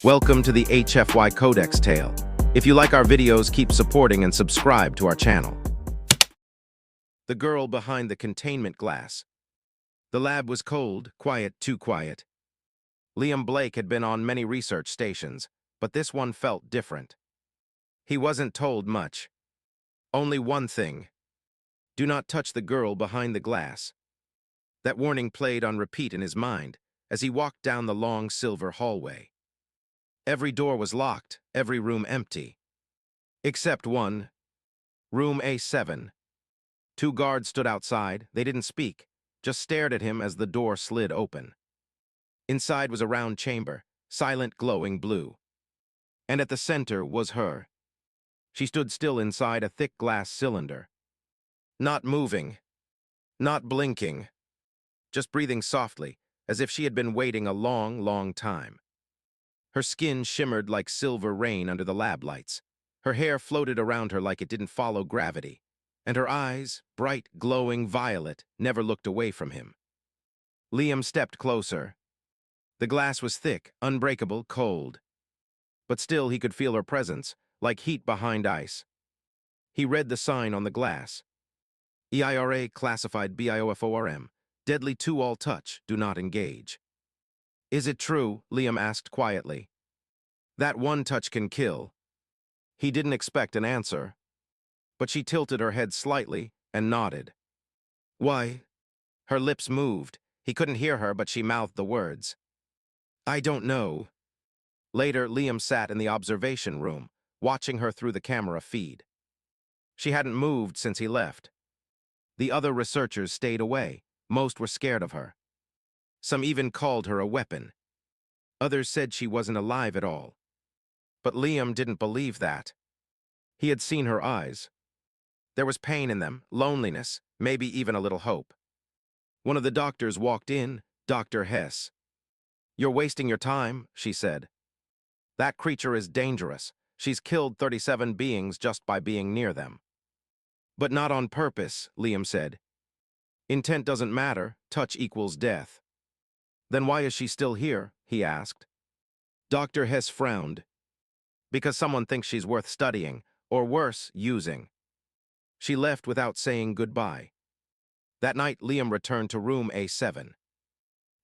Welcome to the HFY Codex Tale. If you like our videos, keep supporting and subscribe to our channel. The girl behind the containment glass. The lab was cold, quiet, too quiet. Liam Blake had been on many research stations, but this one felt different. He wasn't told much. Only one thing. Do not touch the girl behind the glass. That warning played on repeat in his mind as he walked down the long silver hallway. Every door was locked, every room empty. Except one. Room A7. Two guards stood outside. They didn't speak, just stared at him as the door slid open. Inside was a round chamber, silent, glowing blue. And at the center was her. She stood still inside a thick glass cylinder. Not moving. Not blinking. Just breathing softly, as if she had been waiting a long, long time. Her skin shimmered like silver rain under the lab lights. Her hair floated around her like it didn't follow gravity. And her eyes, bright, glowing violet, never looked away from him. Liam stepped closer. The glass was thick, unbreakable, cold. But still he could feel her presence, like heat behind ice. He read the sign on the glass. EIRA classified BIOFORM. Deadly to all touch, do not engage. Is it true? Liam asked quietly. That one touch can kill. He didn't expect an answer, but she tilted her head slightly and nodded. Why? Her lips moved. He couldn't hear her, but she mouthed the words. I don't know. Later, Liam sat in the observation room, watching her through the camera feed. She hadn't moved since he left. The other researchers stayed away. Most were scared of her. Some even called her a weapon. Others said she wasn't alive at all. But Liam didn't believe that. He had seen her eyes. There was pain in them, loneliness, maybe even a little hope. One of the doctors walked in, Dr. Hess. You're wasting your time, she said. That creature is dangerous. She's killed 37 beings just by being near them. But not on purpose, Liam said. Intent doesn't matter, touch equals death. Then why is she still here? He asked. Dr. Hess frowned. Because someone thinks she's worth studying, or worse, using. She left without saying goodbye. That night, Liam returned to room A7.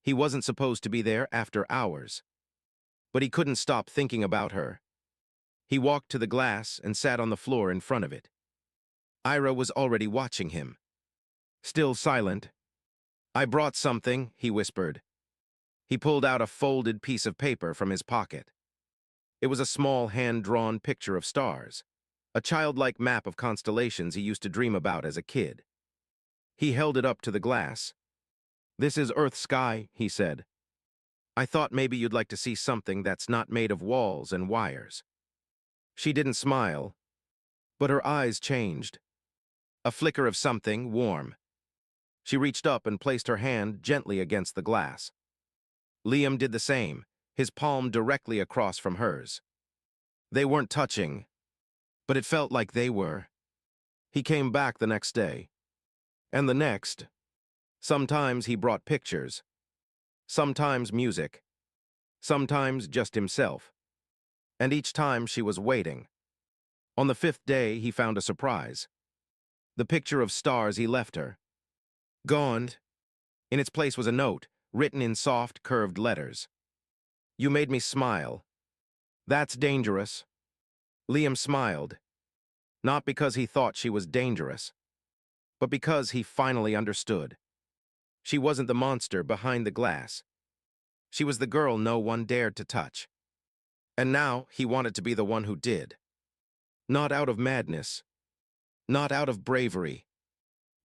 He wasn't supposed to be there after hours. But he couldn't stop thinking about her. He walked to the glass and sat on the floor in front of it. Ira was already watching him. Still silent. I brought something, he whispered. He pulled out a folded piece of paper from his pocket. It was a small hand-drawn picture of stars, a childlike map of constellations he used to dream about as a kid. He held it up to the glass. This is Earth's sky, he said. I thought maybe you'd like to see something that's not made of walls and wires. She didn't smile, but her eyes changed. A flicker of something warm. She reached up and placed her hand gently against the glass. Liam did the same, his palm directly across from hers. They weren't touching, but it felt like they were. He came back the next day. And the next. Sometimes he brought pictures. Sometimes music. Sometimes just himself. And each time she was waiting. On the 5th day, he found a surprise. The picture of stars he left her. Gone. In its place was a note, written in soft, curved letters. You made me smile. That's dangerous. Liam smiled. Not because he thought she was dangerous, but because he finally understood. She wasn't the monster behind the glass. She was the girl no one dared to touch. And now he wanted to be the one who did. Not out of madness. Not out of bravery.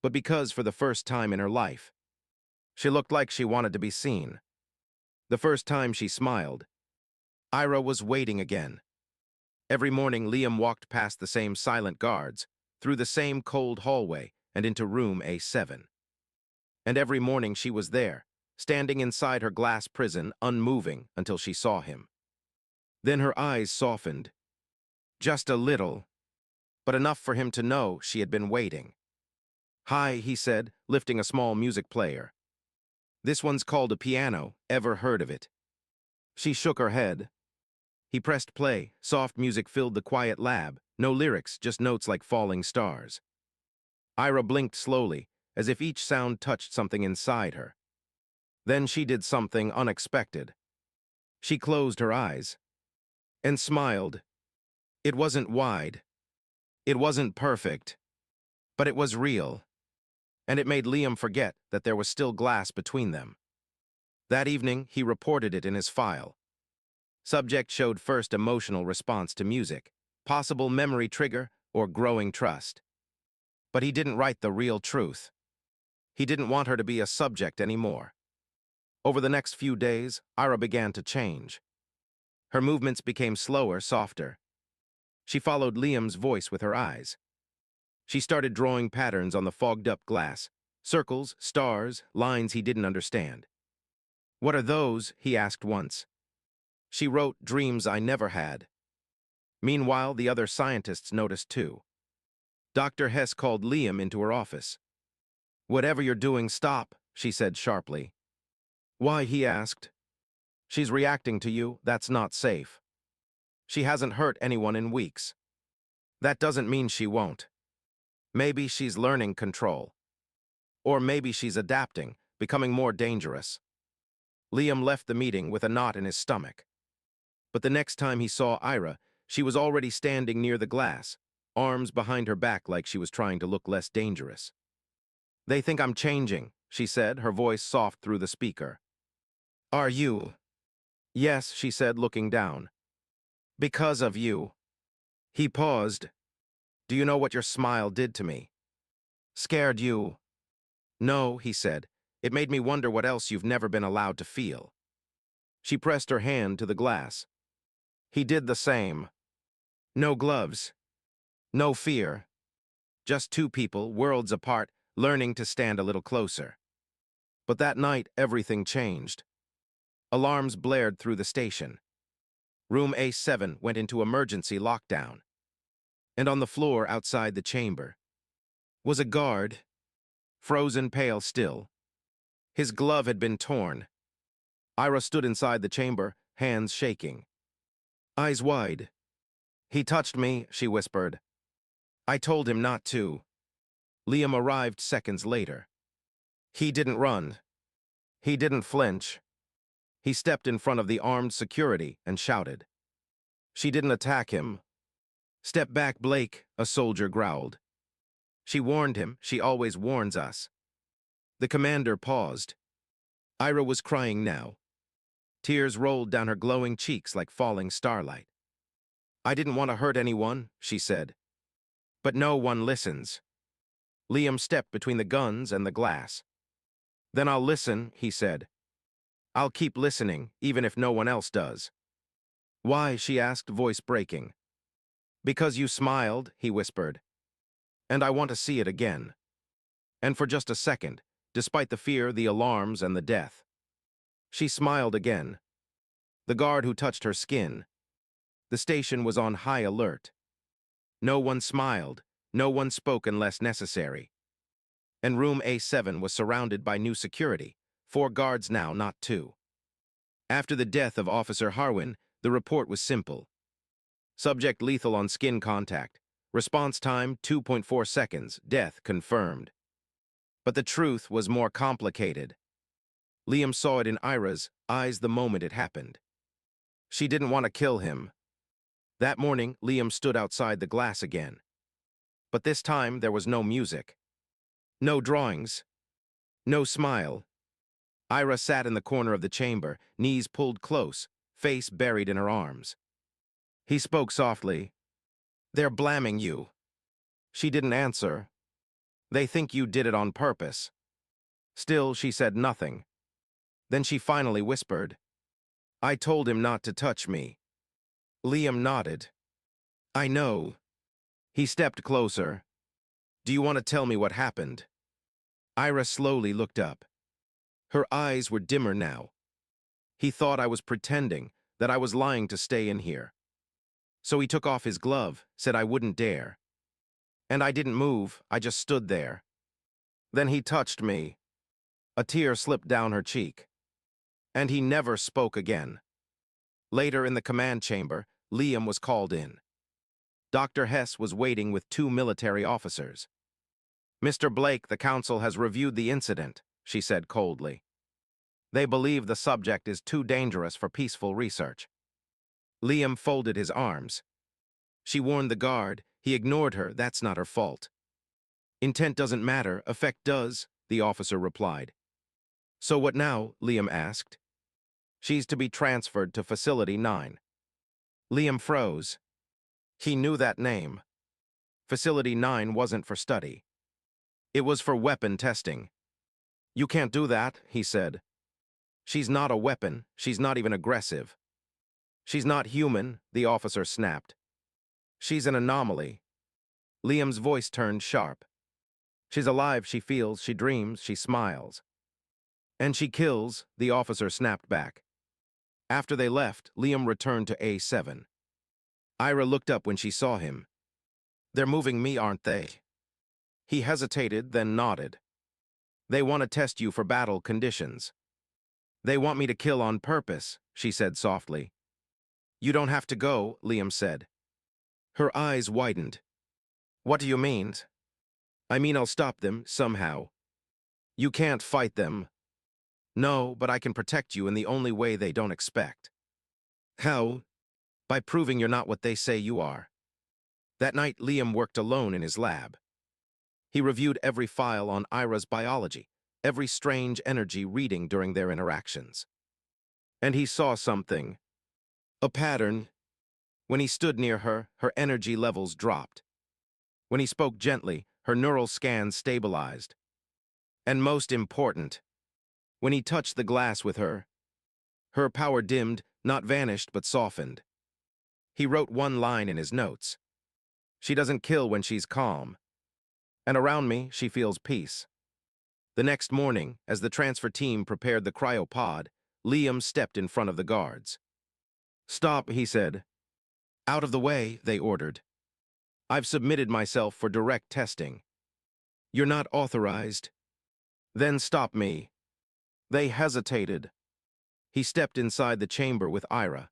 But because for the first time in her life, she looked like she wanted to be seen. The first time she smiled, Ira was waiting again. Every morning, Liam walked past the same silent guards, through the same cold hallway, and into room A7. And every morning she was there, standing inside her glass prison, unmoving until she saw him. Then her eyes softened. Just a little, but enough for him to know she had been waiting. Hi, he said, lifting a small music player. This one's called a piano. Ever heard of it? She shook her head. He pressed play. Soft music filled the quiet lab. No lyrics, just notes like falling stars. Ira blinked slowly, as if each sound touched something inside her. Then she did something unexpected. She closed her eyes and smiled. It wasn't wide. It wasn't perfect. But it was real. And it made Liam forget that there was still glass between them. That evening, he reported it in his file. Subject showed first emotional response to music, possible memory trigger, or growing trust. But he didn't write the real truth. He didn't want her to be a subject anymore. Over the next few days, Ira began to change. Her movements became slower, softer. She followed Liam's voice with her eyes. She started drawing patterns on the fogged-up glass, circles, stars, lines he didn't understand. "What are those?" he asked once. She wrote, "Dreams I never had." Meanwhile, the other scientists noticed too. Dr. Hess called Liam into her office. "Whatever you're doing, stop," she said sharply. "Why?" he asked. "She's reacting to you. That's not safe. She hasn't hurt anyone in weeks. That doesn't mean she won't. Maybe she's learning control. Or maybe she's adapting, becoming more dangerous." Liam left the meeting with a knot in his stomach. But the next time he saw Ira, she was already standing near the glass, arms behind her back like she was trying to look less dangerous. "They think I'm changing," she said, her voice soft through the speaker. "Are you?" "Yes," she said, looking down. "Because of you." He paused. "Do you know what your smile did to me?" "Scared you?" "No," he said. "It made me wonder what else you've never been allowed to feel." She pressed her hand to the glass. He did the same. No gloves. No fear. Just two people, worlds apart, learning to stand a little closer. But that night, everything changed. Alarms blared through the station. Room A7 went into emergency lockdown. And on the floor outside the chamber was a guard, frozen pale still. His glove had been torn. Ira stood inside the chamber, hands shaking. Eyes wide. "He touched me," she whispered. "I told him not to." Liam arrived seconds later. He didn't run. He didn't flinch. He stepped in front of the armed security and shouted. She didn't attack him. "Step back, Blake," a soldier growled. She warned him. She always warns us. The commander paused. Ira was crying now. Tears rolled down her glowing cheeks like falling starlight. "I didn't want to hurt anyone," she said. "But no one listens." Liam stepped between the guns and the glass. "Then I'll listen," he said. "I'll keep listening, even if no one else does." "Why?" she asked, voice breaking. "Because you smiled," he whispered. "And I want to see it again." And for just a second, despite the fear, the alarms, and the death. She smiled again. The guard who touched her skin. The station was on high alert. No one smiled. No one spoke unless necessary. And room A7 was surrounded by new security. 4 guards now, not 2. After the death of Officer Harwin, the report was simple. Subject lethal on skin contact. Response time 2.4 seconds. Death confirmed. But the truth was more complicated. Liam saw it in Ira's eyes the moment it happened. She didn't want to kill him. That morning, Liam stood outside the glass again. But this time, there was no music. No drawings. No smile. Ira sat in the corner of the chamber, knees pulled close, face buried in her arms. He spoke softly. "They're blaming you." She didn't answer. "They think you did it on purpose." Still, she said nothing. Then she finally whispered, "I told him not to touch me." Liam nodded. "I know." He stepped closer. "Do you want to tell me what happened?" Ira slowly looked up. Her eyes were dimmer now. He thought I was pretending, that I was lying to stay in here. So he took off his glove, said I wouldn't dare. And I didn't move, I just stood there. Then he touched me. A tear slipped down her cheek. And he never spoke again. Later in the command chamber, Liam was called in. Dr. Hess was waiting with two military officers. "Mr. Blake, the council has reviewed the incident," she said coldly. "They believe the subject is too dangerous for peaceful research." Liam folded his arms. She warned the guard. He ignored her. That's not her fault. "Intent doesn't matter, effect does," the officer replied. "So what now?" Liam asked. "She's to be transferred to Facility 9. Liam froze. He knew that name. Facility 9 wasn't for study. It was for weapon testing. "You can't do that," he said. "She's not a weapon. She's not even aggressive." "She's not human," the officer snapped. "She's an anomaly." Liam's voice turned sharp. "She's alive, she feels, she dreams, she smiles." "And she kills," the officer snapped back. After they left, Liam returned to A7. Ira looked up when she saw him. "They're moving me, aren't they?" He hesitated, then nodded. "They want to test you for battle conditions." "They want me to kill on purpose," she said softly. "You don't have to go," Liam said. Her eyes widened. "What do you mean?" "I mean I'll stop them, somehow." "You can't fight them." "No, but I can protect you in the only way they don't expect." "How?" "By proving you're not what they say you are." That night, Liam worked alone in his lab. He reviewed every file on Ira's biology, every strange energy reading during their interactions. And he saw something. A pattern. When he stood near her, her energy levels dropped. When he spoke gently, her neural scans stabilized. And most important, when he touched the glass with her, her power dimmed, not vanished, but softened. He wrote one line in his notes. "She doesn't kill when she's calm. And around me, she feels peace." The next morning, as the transfer team prepared the cryopod, Liam stepped in front of the guards. "Stop," he said. "Out of the way," they ordered. "I've submitted myself for direct testing." "You're not authorized." "Then stop me." They hesitated. He stepped inside the chamber with Ira.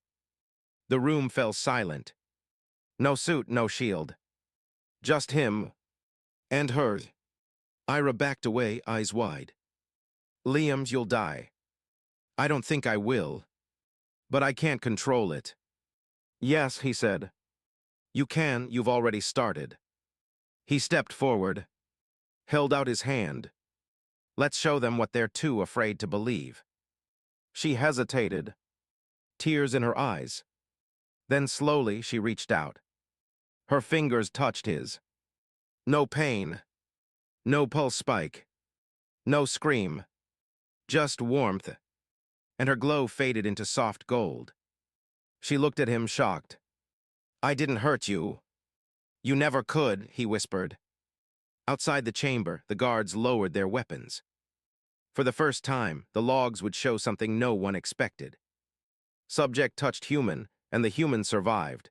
The room fell silent. No suit, no shield. Just him. And her. Ira backed away, eyes wide. "Liam, you'll die." "I don't think I will. But I can't control it." "Yes," he said. "You can, you've already started." He stepped forward, held out his hand. "Let's show them what they're too afraid to believe." She hesitated, tears in her eyes. Then slowly she reached out. Her fingers touched his. No pain. No pulse spike. No scream. Just warmth. And her glow faded into soft gold. She looked at him shocked. "I didn't hurt you." "You never could," he whispered. Outside the chamber, the guards lowered their weapons. For the first time, the logs would show something no one expected. Subject touched human, and the human survived.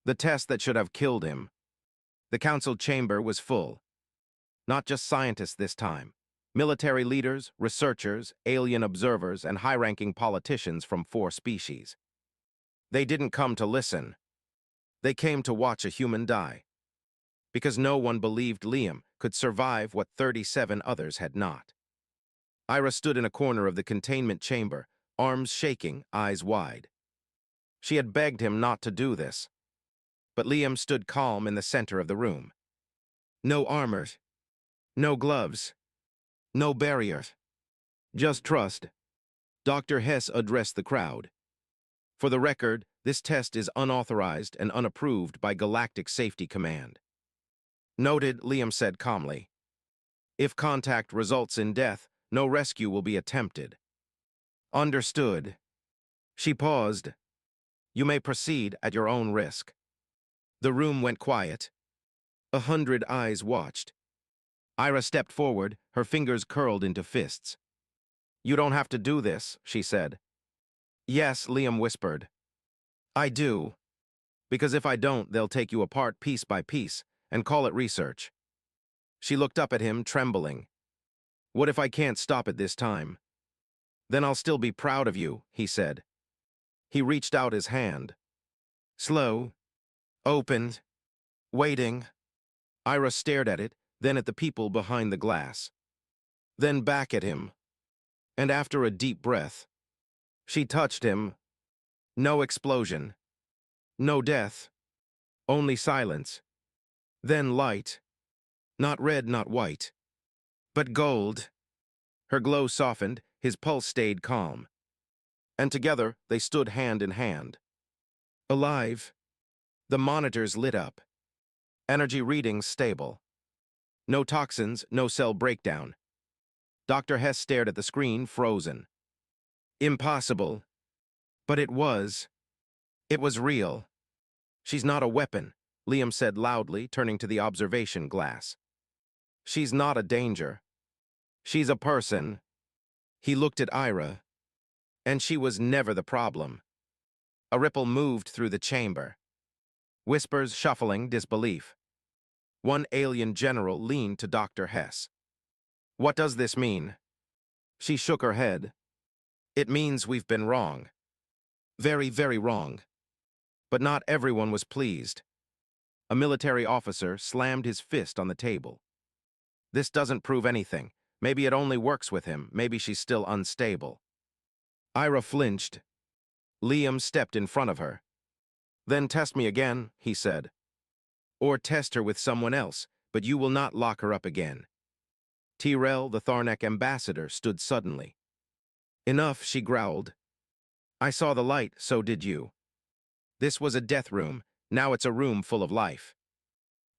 The test that should have killed him. The council chamber was full. Not just scientists this time. Military leaders, researchers, alien observers, and high-ranking politicians from 4 species. They didn't come to listen. They came to watch a human die. Because no one believed Liam could survive what 37 others had not. Ira stood in a corner of the containment chamber, arms shaking, eyes wide. She had begged him not to do this. But Liam stood calm in the center of the room. No armor. No gloves. No barrier. Just trust. Dr. Hess addressed the crowd. "For the record, this test is unauthorized and unapproved by Galactic Safety Command." "Noted," Liam said calmly. "If contact results in death, no rescue will be attempted." "Understood." She paused. "You may proceed at your own risk." The room went quiet. 100 eyes watched. Ira stepped forward, her fingers curled into fists. "You don't have to do this," she said. "Yes," Liam whispered. "I do. Because if I don't, they'll take you apart piece by piece and call it research." She looked up at him, trembling. "What if I can't stop it this time?" "Then I'll still be proud of you," he said. He reached out his hand. Slow, opened, waiting. Ira stared at it, then at the people behind the glass. Then back at him. And after a deep breath, she touched him. No explosion. No death. Only silence. Then light. Not red, not white. But gold. Her glow softened, his pulse stayed calm. And together, they stood hand in hand. Alive. The monitors lit up. Energy readings stable. No toxins, no cell breakdown. Dr. Hess stared at the screen, frozen. Impossible. But it was. It was real. She's not a weapon, Liam said loudly, turning to the observation glass. She's not a danger. She's a person. He looked at Ira. And she was never the problem. A ripple moved through the chamber. Whispers, shuffling, disbelief. One alien general leaned to Dr. Hess. What does this mean? She shook her head. It means we've been wrong. Very, very wrong. But not everyone was pleased. A military officer slammed his fist on the table. This doesn't prove anything. Maybe it only works with him. Maybe she's still unstable. Ira flinched. Liam stepped in front of her. Then test me again, he said. Or test her with someone else, but you will not lock her up again. Tyrell, the Tharnak ambassador, stood suddenly. Enough, she growled. I saw the light, so did you. This was a death room, now it's a room full of life.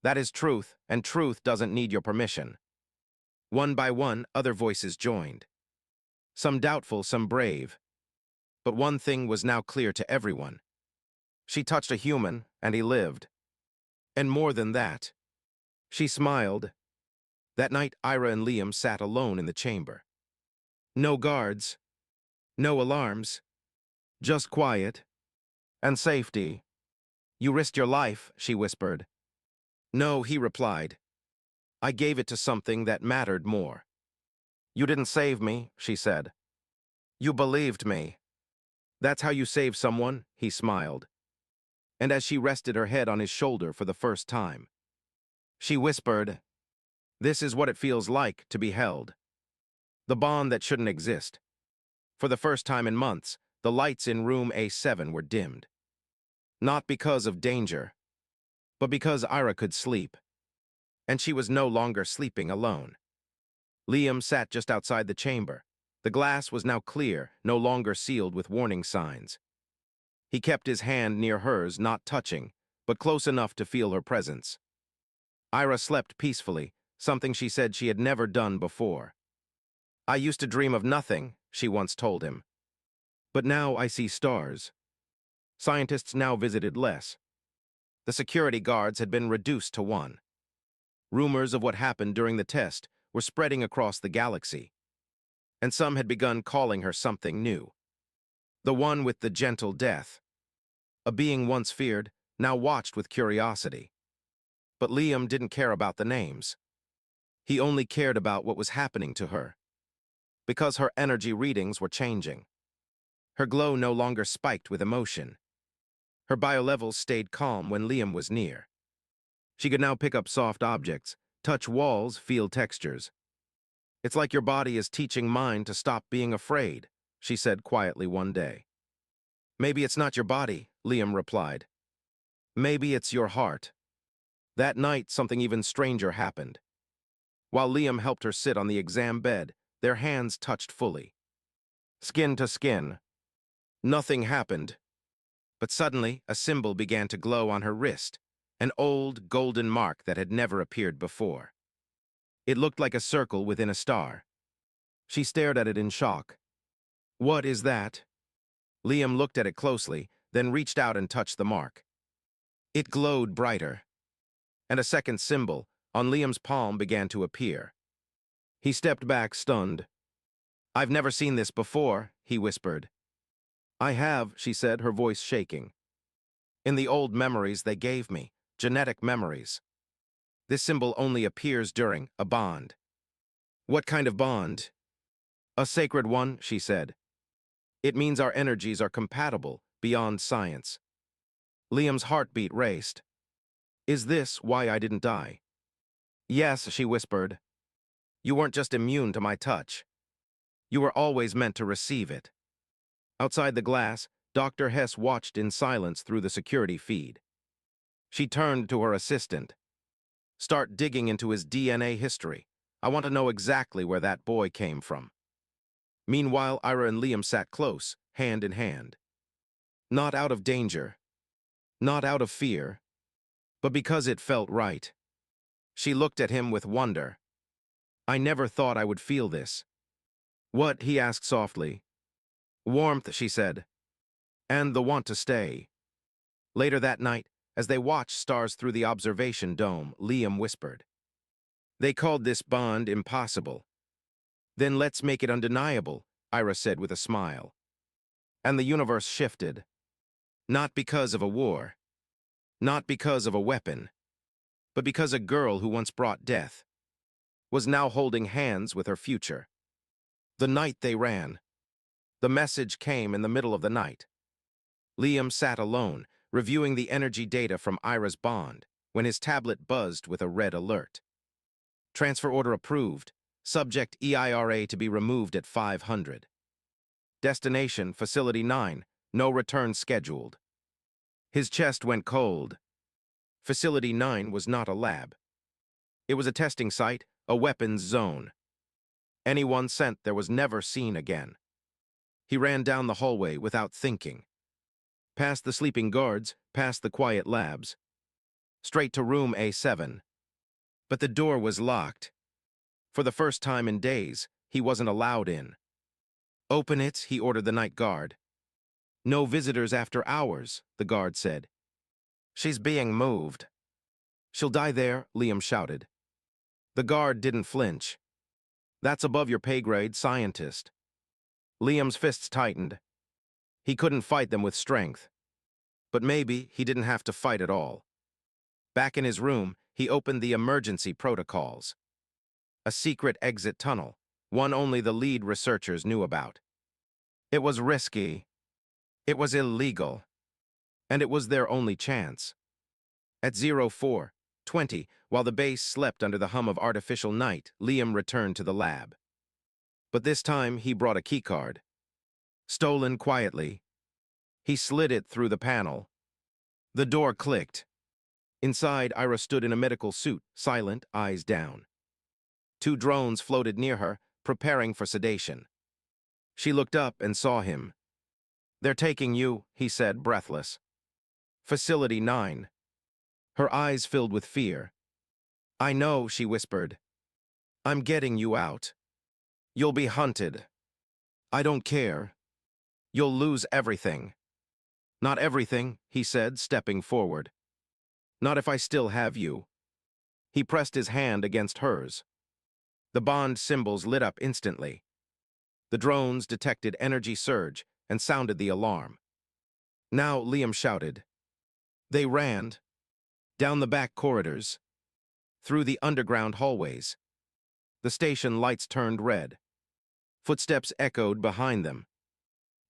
That is truth, and truth doesn't need your permission. One by one, other voices joined. Some doubtful, some brave. But one thing was now clear to everyone. She touched a human, and he lived. And more than that. She smiled. That night, Ira and Liam sat alone in the chamber. No guards. No alarms. Just quiet. And safety. You risked your life, she whispered. No, he replied. I gave it to something that mattered more. You didn't save me, she said. You believed me. That's how you save someone, he smiled. And as she rested her head on his shoulder for the first time, she whispered, this is what it feels like to be held. The bond that shouldn't exist. For the first time in months, the lights in room A7 were dimmed. Not because of danger, but because Ira could sleep. And she was no longer sleeping alone. Liam sat just outside the chamber. The glass was now clear, no longer sealed with warning signs. He kept his hand near hers, not touching, but close enough to feel her presence. Ira slept peacefully, something she said she had never done before. I used to dream of nothing, she once told him. But now I see stars. Scientists now visited less. The security guards had been reduced to one. Rumors of what happened during the test were spreading across the galaxy. And some had begun calling her something new. The one with the gentle death. A being once feared, now watched with curiosity. But Liam didn't care about the names. He only cared about what was happening to her. Because her energy readings were changing. Her glow no longer spiked with emotion. Her biolevels stayed calm when Liam was near. She could now pick up soft objects, touch walls, feel textures. It's like your body is teaching mine to stop being afraid, she said quietly one day. Maybe it's not your body, Liam replied. Maybe it's your heart. That night, something even stranger happened. While Liam helped her sit on the exam bed, their hands touched fully. Skin to skin. Nothing happened. But suddenly, a symbol began to glow on her wrist, an old, golden mark that had never appeared before. It looked like a circle within a star. She stared at it in shock. What is that? Liam looked at it closely, then reached out and touched the mark. It glowed brighter. And a second symbol, on Liam's palm, began to appear. He stepped back, stunned. I've never seen this before, he whispered. I have, she said, her voice shaking. In the old memories they gave me, genetic memories. This symbol only appears during a bond. What kind of bond? A sacred one, she said. It means our energies are compatible, beyond science. Liam's heartbeat raced. Is this why I didn't die? Yes, she whispered. You weren't just immune to my touch. You were always meant to receive it. Outside the glass, Dr. Hess watched in silence through the security feed. She turned to her assistant. Start digging into his DNA history. I want to know exactly where that boy came from. Meanwhile, Ira and Liam sat close, hand in hand. Not out of danger, not out of fear, but because it felt right. She looked at him with wonder. I never thought I would feel this. What? He asked softly. Warmth, she said, and the want to stay. Later that night, as they watched stars through the observation dome, Liam whispered. They called this bond impossible. Then let's make it undeniable, Ira said with a smile. And the universe shifted. Not because of a war, not because of a weapon, but because a girl who once brought death was now holding hands with her future. The night they ran. The message came in the middle of the night. Liam sat alone, reviewing the energy data from Ira's bond, when his tablet buzzed with a red alert. Transfer order approved. Subject EIRA to be removed at 500. Destination, Facility 9. No return scheduled. His chest went cold. Facility 9 was not a lab. It was a testing site, a weapons zone. Anyone sent there was never seen again. He ran down the hallway without thinking. Past the sleeping guards, past the quiet labs. Straight to room A7. But the door was locked. For the first time in days, he wasn't allowed in. Open it, he ordered the night guard. No visitors after hours, the guard said. She's being moved. She'll die there, Liam shouted. The guard didn't flinch. That's above your pay grade, scientist. Liam's fists tightened. He couldn't fight them with strength. But maybe he didn't have to fight at all. Back in his room, he opened the emergency protocols. A secret exit tunnel, one only the lead researchers knew about. It was risky. It was illegal. And it was their only chance. At 04:20, while the base slept under the hum of artificial night, Liam returned to the lab. But this time he brought a keycard. Stolen quietly. He slid it through the panel. The door clicked. Inside, Ira stood in a medical suit, silent, eyes down. 2 drones floated near her, preparing for sedation. She looked up and saw him. They're taking you, he said, breathless. Facility 9. Her eyes filled with fear. I know, she whispered. I'm getting you out. You'll be hunted. I don't care. You'll lose everything. Not everything, he said, stepping forward. Not if I still have you. He pressed his hand against hers. The bond symbols lit up instantly. The drones detected energy surge and sounded the alarm. Now Liam shouted. They ran. Down the back corridors. Through the underground hallways. The station lights turned red. Footsteps echoed behind them.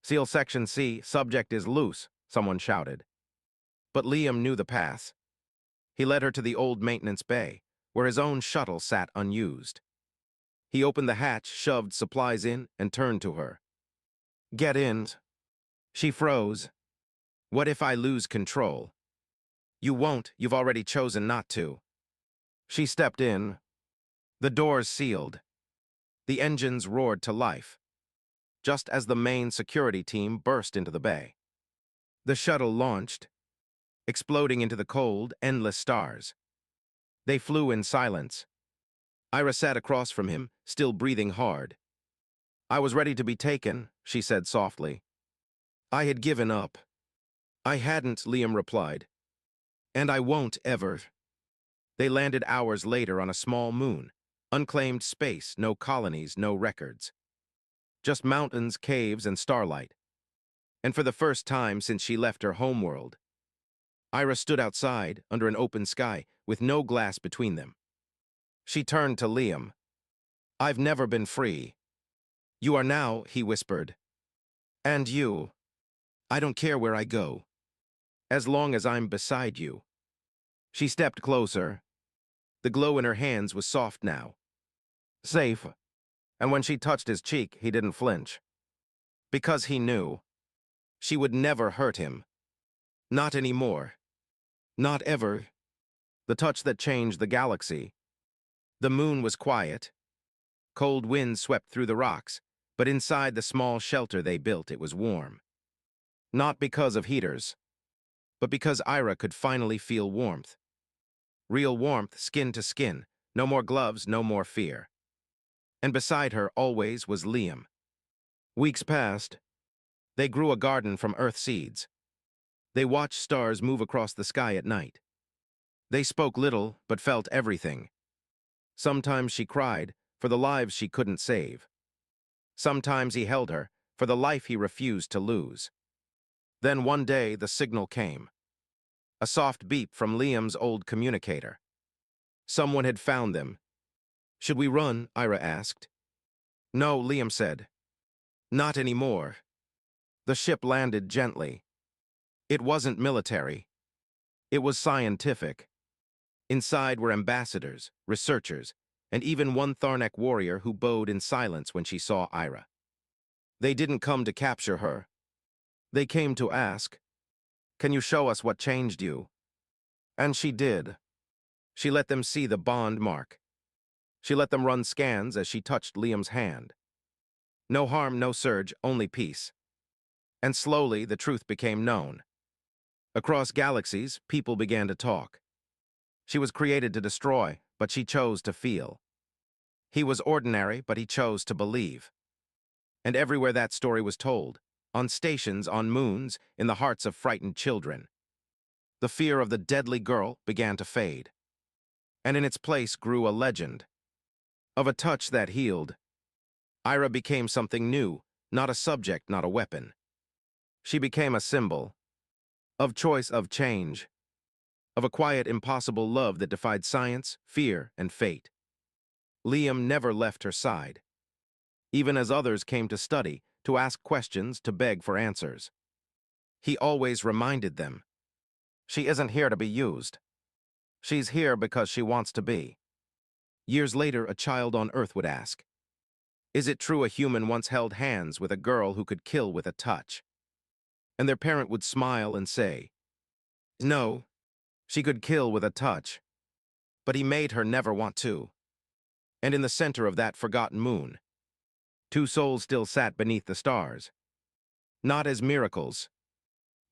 Seal Section C, subject is loose, someone shouted. But Liam knew the path. He led her to the old maintenance bay, where his own shuttle sat unused. He opened the hatch, shoved supplies in, and turned to her. Get in. She froze. What if I lose control? You won't, you've already chosen not to. She stepped in. The doors sealed. The engines roared to life, just as the main security team burst into the bay. The shuttle launched, exploding into the cold, endless stars. They flew in silence. Ira sat across from him, still breathing hard. I was ready to be taken, she said softly. I had given up. I hadn't, Liam replied. And I won't ever. They landed hours later on a small moon, unclaimed space, no colonies, no records. Just mountains, caves, and starlight. And for the first time since she left her homeworld, Ira stood outside, under an open sky, with no glass between them. She turned to Liam. I've never been free. You are now, he whispered. And you. I don't care where I go, as long as I'm beside you. She stepped closer. The glow in her hands was soft now. Safe. And when she touched his cheek, he didn't flinch. Because he knew. She would never hurt him. Not anymore. Not ever. The touch that changed the galaxy. The moon was quiet. Cold winds swept through the rocks, but inside the small shelter they built it was warm. Not because of heaters, but because Ira could finally feel warmth. Real warmth, skin to skin. No more gloves, no more fear. And beside her always was Liam. Weeks passed. They grew a garden from earth seeds. They watched stars move across the sky at night. They spoke little, but felt everything. Sometimes she cried, for the lives she couldn't save. Sometimes he held her, for the life he refused to lose. Then one day the signal came. A soft beep from Liam's old communicator. Someone had found them. Should we run? Ira asked. No, Liam said. Not anymore. The ship landed gently. It wasn't military. It was scientific. Inside were ambassadors, researchers, and even one Tharnak warrior who bowed in silence when she saw Ira. They didn't come to capture her. They came to ask, "Can you show us what changed you?" And she did. She let them see the bond mark. She let them run scans as she touched Liam's hand. No harm, no surge, only peace. And slowly the truth became known. Across galaxies, people began to talk. She was created to destroy, but she chose to feel. He was ordinary, but he chose to believe. And everywhere that story was told, on stations, on moons, in the hearts of frightened children, the fear of the deadly girl began to fade. And in its place grew a legend. Of a touch that healed, Ira became something new, not a subject, not a weapon. She became a symbol of choice, of change, of a quiet, impossible love that defied science, fear, and fate. Liam never left her side, even as others came to study, to ask questions, to beg for answers. He always reminded them, she isn't here to be used. She's here because she wants to be. Years later, a child on Earth would ask, is it true a human once held hands with a girl who could kill with a touch? And their parent would smile and say, no, she could kill with a touch, but he made her never want to. And in the center of that forgotten moon, two souls still sat beneath the stars, not as miracles,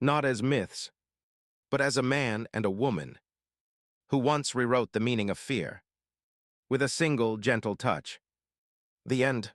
not as myths, but as a man and a woman who once rewrote the meaning of fear with a single gentle touch. The end.